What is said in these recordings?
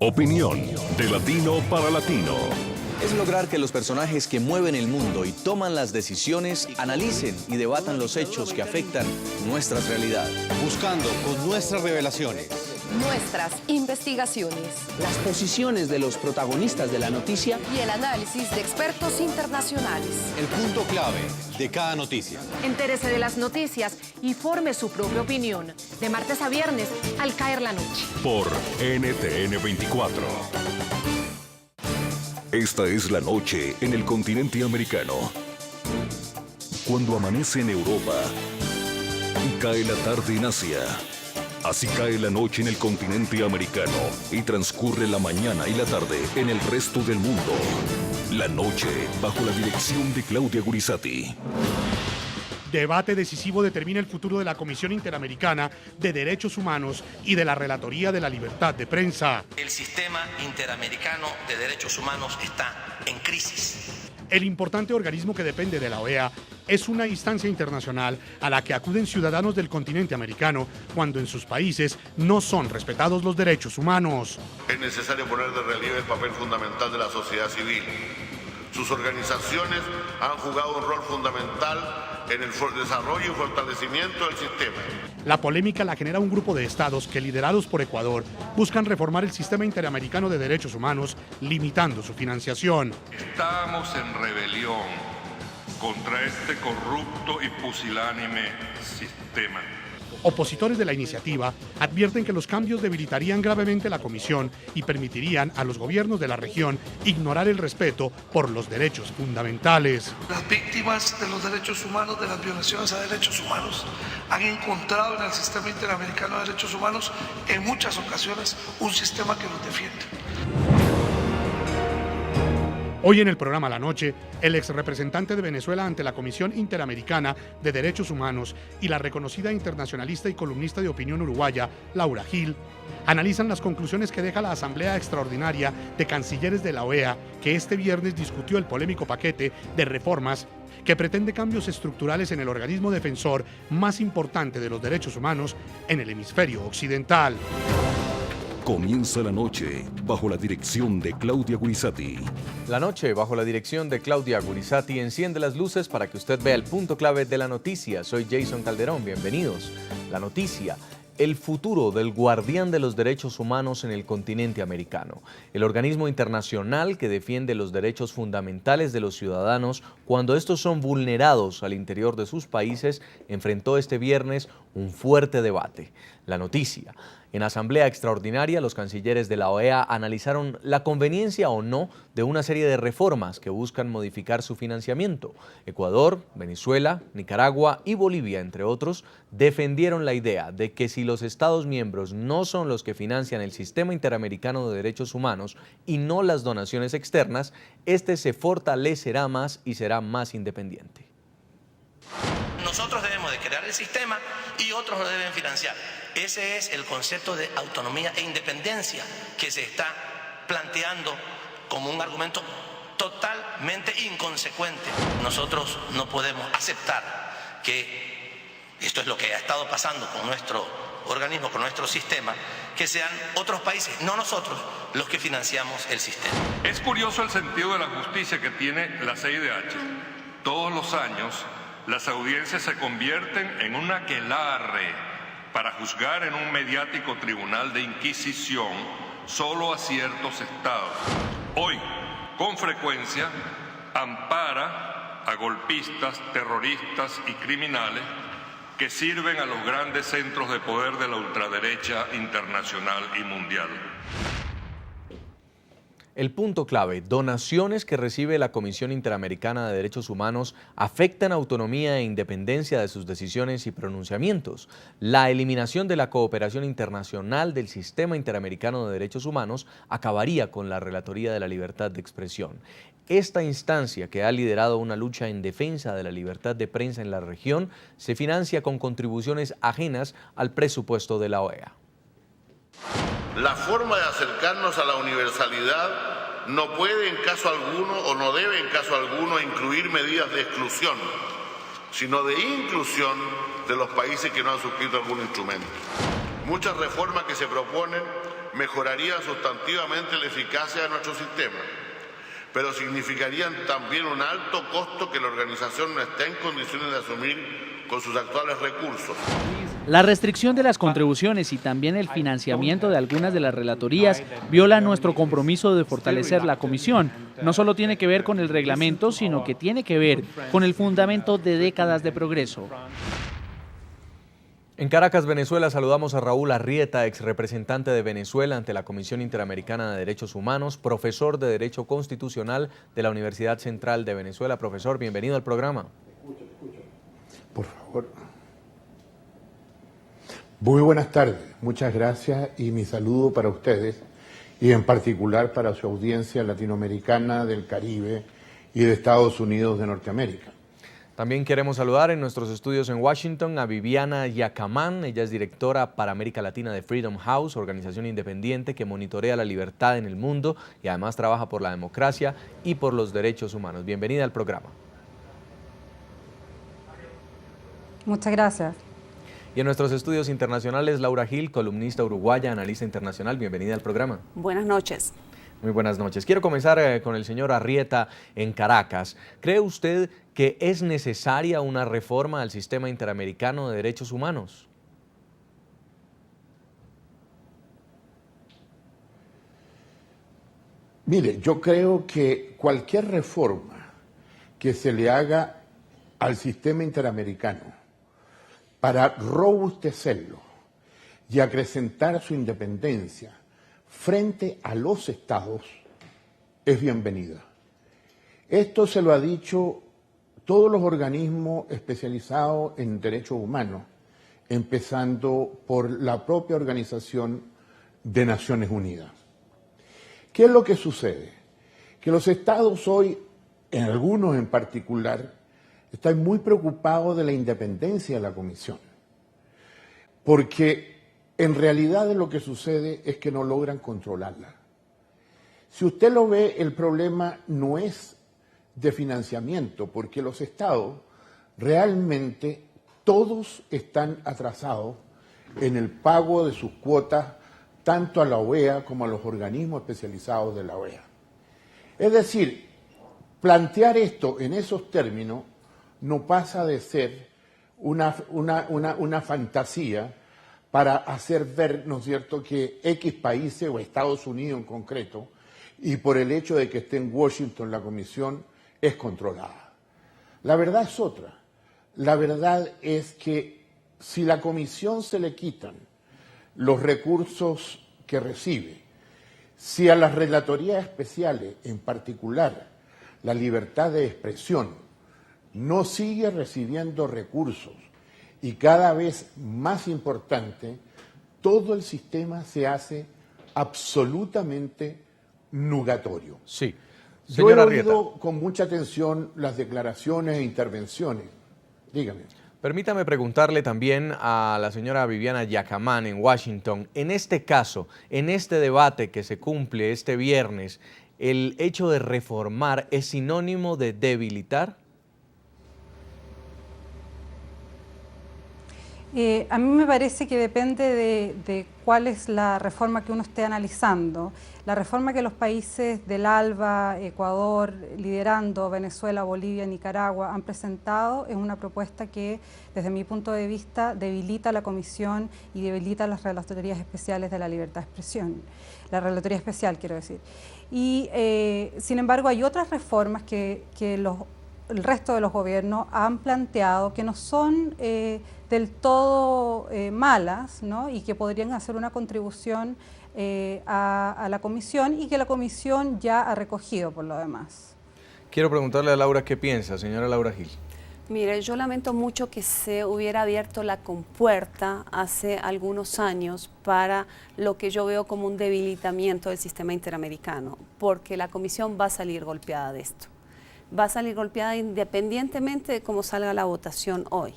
Opinión de latino para latino. Es lograr que los personajes que mueven el mundo y toman las decisiones analicen y debatan los hechos que afectan nuestras realidades. Buscando con nuestras revelaciones, nuestras investigaciones, las posiciones de los protagonistas de la noticia y el análisis de expertos internacionales. El punto clave de cada noticia. Entérese de las noticias y forme su propia opinión. De martes a viernes, al caer la noche. Por NTN 24. Esta es la noche en el continente americano. Cuando amanece en Europa y cae la tarde en Asia. Así cae la noche en el continente americano y transcurre la mañana y la tarde en el resto del mundo. La noche bajo la dirección de Claudia Gurizati. Debate decisivo determina el futuro de la Comisión Interamericana de Derechos Humanos y de la Relatoría de la Libertad de Prensa. El sistema interamericano de derechos humanos está en crisis. El importante organismo que depende de la OEA es una instancia internacional a la que acuden ciudadanos del continente americano cuando en sus países no son respetados los derechos humanos. Es necesario poner de relieve el papel fundamental de la sociedad civil. Sus organizaciones han jugado un rol fundamental en el desarrollo y fortalecimiento del sistema. La polémica la genera un grupo de estados que, liderados por Ecuador, buscan reformar el sistema interamericano de derechos humanos, limitando su financiación. Estamos en rebelión contra este corrupto y pusilánime sistema. Opositores de la iniciativa advierten que los cambios debilitarían gravemente la comisión y permitirían a los gobiernos de la región ignorar el respeto por los derechos fundamentales. Las víctimas de los derechos humanos, de las violaciones a derechos humanos, han encontrado en el sistema interamericano de derechos humanos en muchas ocasiones un sistema que los defiende. Hoy en el programa La Noche, el ex representante de Venezuela ante la Comisión Interamericana de Derechos Humanos y la reconocida internacionalista y columnista de opinión uruguaya, Laura Gil, analizan las conclusiones que deja la Asamblea Extraordinaria de Cancilleres de la OEA, que este viernes discutió el polémico paquete de reformas que pretende cambios estructurales en el organismo defensor más importante de los derechos humanos en el hemisferio occidental. Comienza la noche bajo la dirección de Claudia Gurizati. La noche bajo la dirección de Claudia Gurizati enciende las luces para que usted vea el punto clave de la noticia. Soy Jason Calderón, bienvenidos. La noticia: el futuro del guardián de los derechos humanos en el continente americano. El organismo internacional que defiende los derechos fundamentales de los ciudadanos cuando estos son vulnerados al interior de sus países enfrentó este viernes un fuerte debate. La noticia: en Asamblea Extraordinaria, los cancilleres de la OEA analizaron la conveniencia o no de una serie de reformas que buscan modificar su financiamiento. Ecuador, Venezuela, Nicaragua y Bolivia, entre otros, defendieron la idea de que si los Estados miembros no son los que financian el sistema interamericano de derechos humanos y no las donaciones externas, este se fortalecerá más y será más independiente. Nosotros debemos de crear el sistema y otros lo deben financiar. Ese es el concepto de autonomía e independencia que se está planteando como un argumento totalmente inconsecuente. Nosotros no podemos aceptar que esto es lo que ha estado pasando con nuestro organismo, con nuestro sistema, que sean otros países, no nosotros, los que financiamos el sistema. Es curioso el sentido de la justicia que tiene la CIDH. Todos los años, las audiencias se convierten en un aquelarre para juzgar en un mediático tribunal de inquisición solo a ciertos estados. Hoy, con frecuencia, ampara a golpistas, terroristas y criminales que sirven a los grandes centros de poder de la ultraderecha internacional y mundial. El punto clave: donaciones que recibe la Comisión Interamericana de Derechos Humanos afectan autonomía e independencia de sus decisiones y pronunciamientos. La eliminación de la cooperación internacional del Sistema Interamericano de Derechos Humanos acabaría con la Relatoría de la Libertad de Expresión. Esta instancia, que ha liderado una lucha en defensa de la libertad de prensa en la región, se financia con contribuciones ajenas al presupuesto de la OEA. La forma de acercarnos a la universalidad no puede en caso alguno o no debe en caso alguno incluir medidas de exclusión, sino de inclusión de los países que no han suscrito algún instrumento. Muchas reformas que se proponen mejorarían sustantivamente la eficacia de nuestro sistema, pero significarían también un alto costo que la organización no está en condiciones de asumir con sus actuales recursos. La restricción de las contribuciones y también el financiamiento de algunas de las relatorías viola nuestro compromiso de fortalecer la comisión. No solo tiene que ver con el reglamento, sino que tiene que ver con el fundamento de décadas de progreso. En Caracas, Venezuela, saludamos a Raúl Arrieta, ex representante de Venezuela ante la Comisión Interamericana de Derechos Humanos, profesor de Derecho Constitucional de la Universidad Central de Venezuela. Profesor, bienvenido al programa. Por favor. Muy buenas tardes, muchas gracias y mi saludo para ustedes y en particular para su audiencia latinoamericana, del Caribe y de Estados Unidos de Norteamérica. También queremos saludar en nuestros estudios en Washington a Viviana Yacamán. Ella es directora para América Latina de Freedom House, organización independiente que monitorea la libertad en el mundo y además trabaja por la democracia y por los derechos humanos. Bienvenida al programa. Muchas gracias. Y en nuestros estudios internacionales, Laura Gil, columnista uruguaya, analista internacional. Bienvenida al programa. Buenas noches. Muy buenas noches. Quiero comenzar con el señor Arrieta en Caracas. ¿Cree usted que es necesaria una reforma al sistema interamericano de derechos humanos? Mire, yo creo que cualquier reforma que se le haga al sistema interamericano para robustecerlo y acrecentar su independencia frente a los estados es bienvenida. Esto se lo ha dicho todos los organismos especializados en derechos humanos, empezando por la propia Organización de Naciones Unidas. ¿Qué es lo que sucede? Que los estados hoy, en algunos en particular, están muy preocupados de la independencia de la Comisión, porque en realidad lo que sucede es que no logran controlarla. Si usted lo ve, el problema no es de financiamiento, porque los estados realmente todos están atrasados en el pago de sus cuotas, tanto a la OEA como a los organismos especializados de la OEA. Es decir, plantear esto en esos términos no pasa de ser una fantasía para hacer ver, ¿no es cierto?, que X países o Estados Unidos en concreto, y por el hecho de que esté en Washington la comisión, es controlada. La verdad es otra. La verdad es que si la comisión se le quitan los recursos que recibe, si a las relatorías especiales, en particular la libertad de expresión, no sigue recibiendo recursos y cada vez más importante, todo el sistema se hace absolutamente nugatorio. Sí. Yo he oído con mucha atención las declaraciones e intervenciones. Dígame. Permítame preguntarle también a la señora Viviana Yacamán en Washington, en este caso, en este debate que se cumple este viernes, ¿el hecho de reformar es sinónimo de debilitar? A mí me parece que depende de cuál es la reforma que uno esté analizando. La reforma que los países del ALBA, Ecuador, liderando Venezuela, Bolivia, Nicaragua han presentado es una propuesta que, desde mi punto de vista, debilita la Comisión y debilita las relatorías especiales de la libertad de expresión. La relatoría especial, quiero decir. Y, sin embargo, hay otras reformas que el resto de los gobiernos han planteado que no son del todo malas, ¿no?, y que podrían hacer una contribución a la Comisión y que la Comisión ya ha recogido por lo demás. Quiero preguntarle a Laura qué piensa, señora Laura Gil. Mire, yo lamento mucho que se hubiera abierto la compuerta hace algunos años para lo que yo veo como un debilitamiento del sistema interamericano, porque la Comisión va a salir golpeada de esto. Va a salir golpeada independientemente de cómo salga la votación hoy.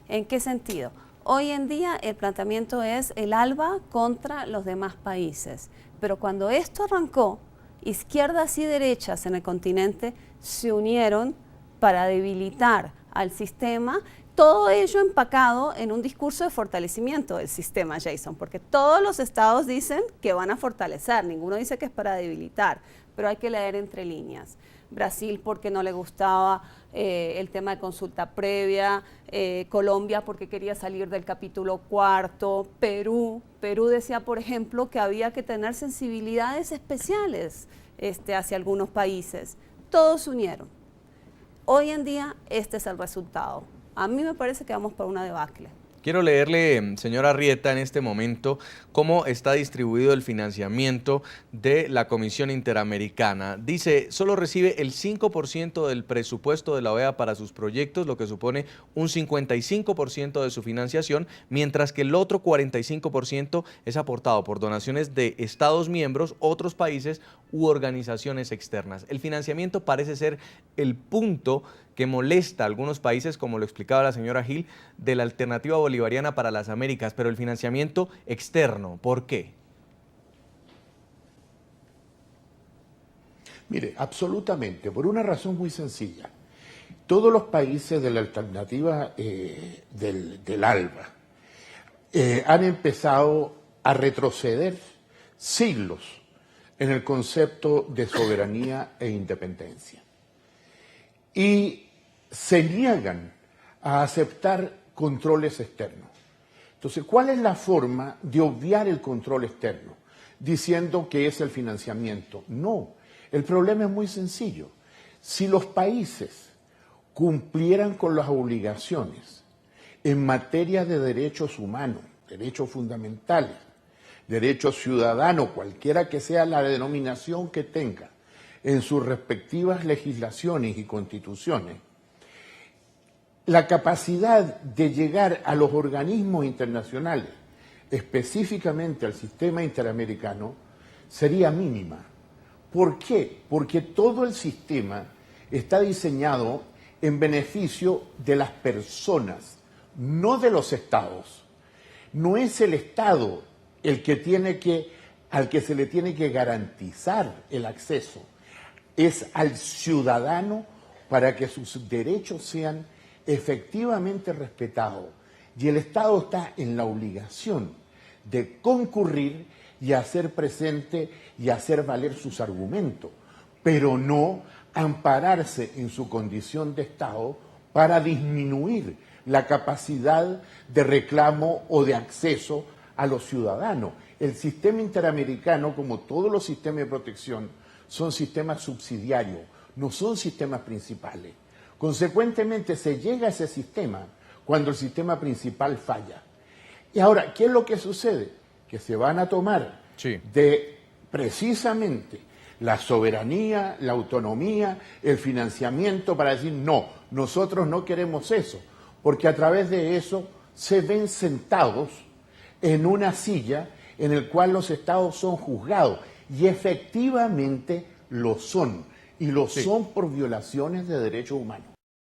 ¿En qué sentido? Hoy en día el planteamiento es el ALBA contra los demás países, pero cuando esto arrancó, izquierdas y derechas en el continente se unieron para debilitar al sistema, todo ello empacado en un discurso de fortalecimiento del sistema, Jason, porque todos los estados dicen que van a fortalecer, ninguno dice que es para debilitar, pero hay que leer entre líneas. Brasil porque no le gustaba el tema de consulta previa, Colombia porque quería salir del capítulo 4, Perú decía, por ejemplo, que había que tener sensibilidades especiales hacia algunos países. Todos se unieron. Hoy en día este es el resultado. A mí me parece que vamos por una debacle. Quiero leerle, señora Arrieta, en este momento cómo está distribuido el financiamiento de la Comisión Interamericana. Dice, solo recibe el 5% del presupuesto de la OEA para sus proyectos, lo que supone un 55% de su financiación, mientras que el otro 45% es aportado por donaciones de Estados miembros, otros países u organizaciones externas. El financiamiento parece ser el punto que molesta a algunos países, como lo explicaba la señora Gil, de la Alternativa Bolivariana para las Américas, pero el financiamiento externo, ¿por qué? Mire, absolutamente, por una razón muy sencilla. Todos los países de la Alternativa del ALBA han empezado a retroceder siglos en el concepto de soberanía e independencia. Y se niegan a aceptar controles externos. Entonces, ¿cuál es la forma de obviar el control externo? Diciendo que es el financiamiento. No, el problema es muy sencillo. Si los países cumplieran con las obligaciones en materia de derechos humanos, derechos fundamentales, derechos ciudadanos, cualquiera que sea la denominación que tenga, en sus respectivas legislaciones y constituciones, la capacidad de llegar a los organismos internacionales, específicamente al sistema interamericano, sería mínima. ¿Por qué? Porque todo el sistema está diseñado en beneficio de las personas, no de los estados. No es el Estado el que al que se le tiene que garantizar el acceso, es al ciudadano para que sus derechos sean efectivamente respetados. Y el Estado está en la obligación de concurrir y hacer presente y hacer valer sus argumentos, pero no ampararse en su condición de Estado para disminuir la capacidad de reclamo o de acceso a los ciudadanos. El sistema interamericano, como todos los sistemas de protección, son sistemas subsidiarios, no son sistemas principales. Consecuentemente, se llega a ese sistema cuando el sistema principal falla. Y ahora, ¿qué es lo que sucede? Que se van a tomar de precisamente la soberanía, la autonomía, el financiamiento para decir, no, nosotros no queremos eso, porque a través de eso se ven sentados en una silla en el cual los estados son juzgados, y efectivamente lo son, y lo son por violaciones de derechos humanos.